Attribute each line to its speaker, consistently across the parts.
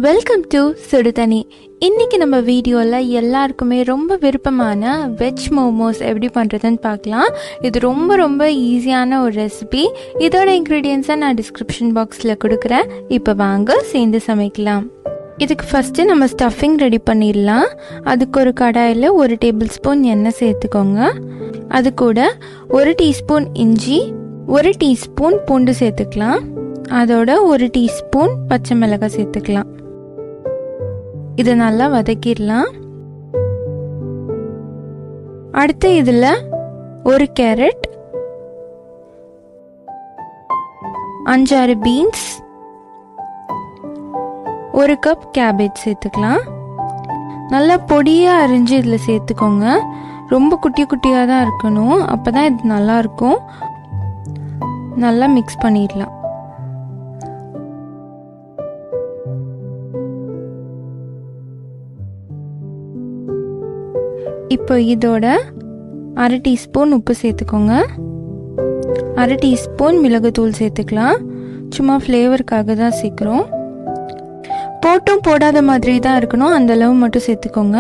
Speaker 1: Welcome to சுடுதனி. இன்றைக்கி நம்ம வீடியோவில் எல்லாருக்குமே ரொம்ப விருப்பமான வெஜ் மோமோஸ் எப்படி பண்ணுறதுன்னு பார்க்கலாம். இது ரொம்ப ரொம்ப ஈஸியான ஒரு ரெசிபி. இதோட இன்க்ரீடியன்ஸை நான் டிஸ்கிரிப்ஷன் பாக்ஸில் கொடுக்குறேன். இப்போ வாங்க சேர்ந்து சமைக்கலாம். இதுக்கு ஃபஸ்ட்டு நம்ம ஸ்டஃபிங் ரெடி பண்ணிடலாம். அதுக்கு ஒரு கடாயில் 1 டேபிள் ஸ்பூன் எண்ணெய் சேர்த்துக்கோங்க. அது கூட 1 டீஸ்பூன் இஞ்சி, 1 டீஸ்பூன் பூண்டு சேர்த்துக்கலாம். அதோட 1 டீஸ்பூன் பச்சை மிளகாய் சேர்த்துக்கலாம். இதை நல்லா வதக்கிடலாம். அடுத்து இதில் 1 கேரட், 5-6 பீன்ஸ், 1 கப் கேபேஜ் சேர்த்துக்கலாம். நல்லா பொடியாக அரிஞ்சு இதில் சேர்த்துக்கோங்க. ரொம்ப குட்டி குட்டியாக தான் இருக்கணும், அப்போ தான் இது நல்லாயிருக்கும். நல்லா மிக்ஸ் பண்ணிடலாம். இப்போ இதோட 1/2 டீஸ்பூன் உப்பு சேர்த்துக்கோங்க. 1/2 டீஸ்பூன் மிளகுத்தூள் சேர்த்துக்கலாம். சும்மா ஃப்ளேவருக்காக தான் சேர்க்குறோம். போட்டும் போடாத மாதிரி தான் இருக்கணும், அந்தளவு மட்டும் சேர்த்துக்கோங்க.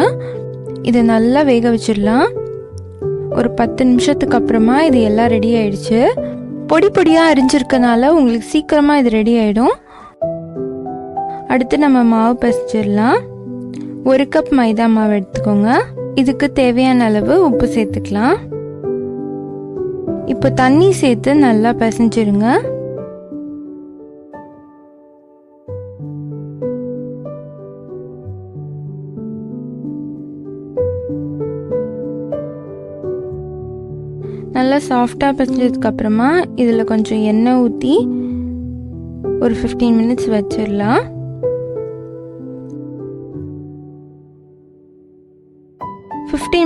Speaker 1: இதை நல்லா வேக வச்சிடலாம். ஒரு 10 நிமிஷத்துக்கு அப்புறமா இது எல்லாம் ரெடி ஆயிடுச்சு. பொடி பொடியாக அரிஞ்சிருக்கனால உங்களுக்கு சீக்கிரமாக இது ரெடி ஆகிடும். அடுத்து நம்ம மாவு பிசைச்சிடலாம். 1 கப் மைதா மாவு எடுத்துக்கோங்க. இதுக்கு தேவையான அளவு உப்பு சேர்த்துக்கலாம். இப்போ தண்ணி சேர்த்து நல்லா பிசைஞ்சிருங்க. நல்லா சாஃப்டாக பிசைஞ்சதுக்கு அப்புறமா இதில் கொஞ்சம் எண்ணெய் ஊற்றி ஒரு 15 மினிட்ஸ் வச்சிடலாம்.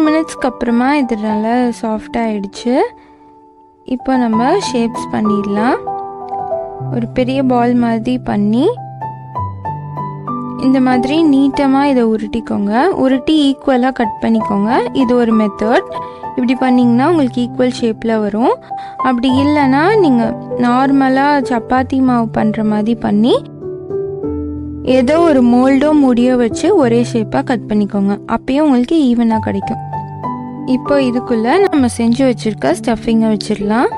Speaker 1: மினிட்ஸ்க்கு அப்புறமா இது நல்லா சாஃப்டாக ஆயிடுச்சு. இப்போ நம்ம ஷேப்ஸ் பண்ணிடலாம். ஒரு பெரிய பால் மாதிரி பண்ணி இந்த மாதிரி நீட்டமாக இதை உருட்டிக்கோங்க. உருட்டி ஈக்குவலாக கட் பண்ணிக்கோங்க. இது ஒரு மெத்தட். இப்படி பண்ணிங்கன்னா உங்களுக்கு ஈக்குவல் ஷேப்பில் வரும். அப்படி இல்லைன்னா நீங்கள் நார்மலாக சப்பாத்தி மாவு பண்ணுற மாதிரி பண்ணி ஏதோ ஒரு மோல்டோ மூடியோ வச்சு ஒரே ஷேப்பாக கட் பண்ணிக்கோங்க. அப்பயும் உங்களுக்கு ஈவனாக கிடைக்கும். இப்போ இதுக்குள்ளே நம்ம செஞ்சு வச்சுருக்க ஸ்டஃபிங்கை வச்சிடலாம்.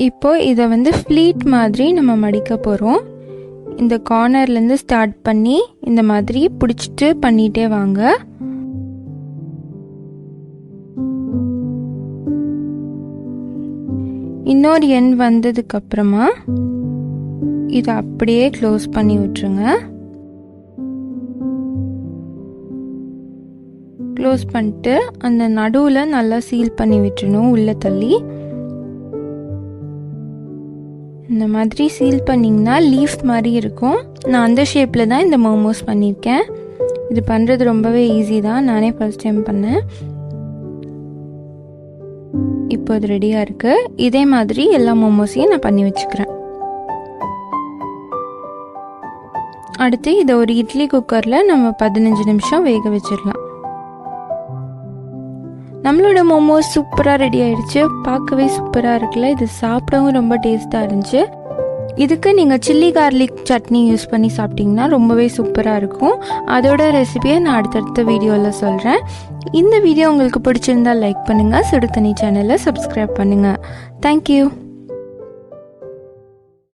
Speaker 1: இப்போ இதை ஃப்ளீட் மாதிரி நம்ம மடிக்க போகிறோம். இந்த கார்னர்லேருந்து ஸ்டார்ட் பண்ணி இந்த மாதிரி பிடிச்சிட்டு பண்ணிகிட்டே வாங்க. இன்னொரு எண் வந்ததுக்கு அப்புறமா இதை அப்படியே க்ளோஸ் பண்ணி விட்டுருங்க. க்ளோஸ் பண்ணிட்டு அந்த நடுவில் நல்லா சீல் பண்ணி விட்டுறணும். உள்ளே தள்ளி இந்த மாதிரி சீல் பண்ணிங்கன்னா லீஃப் மாதிரி இருக்கும். நான் அந்த ஷேப்பில் தான் இந்த மோமோஸ் பண்ணியிருக்கேன். இது பண்ணுறது ரொம்பவே ஈஸி தான். நானே ஃபர்ஸ்ட் டைம் பண்ணேன். இப்போ இது ரெடியாக இருக்குது. இதே மாதிரி எல்லா மோமோஸையும் நான் பண்ணி வச்சுக்கிறேன். அடுத்து இதை ஒரு இட்லி குக்கரில் நம்ம 15 நிமிஷம் வேக வச்சிடலாம். நம்மளோட மோமோஸ் சூப்பராக ரெடி ஆயிடுச்சு. பார்க்கவே சூப்பராக இருக்குல்ல. இது சாப்பிடவும் ரொம்ப டேஸ்ட்டாக இருந்துச்சு. இதுக்கு நீங்கள் சில்லி கார்லிக் சட்னி யூஸ் பண்ணி சாப்பிட்டிங்கன்னா ரொம்பவே சூப்பராக இருக்கும். அதோட ரெசிபியை நான் அடுத்தடுத்த வீடியோவில் சொல்கிறேன். இந்த வீடியோ உங்களுக்கு பிடிச்சிருந்தால் லைக் பண்ணுங்கள். சுடுதனி சேனலை சப்ஸ்கிரைப் பண்ணுங்கள். தேங்க்யூ.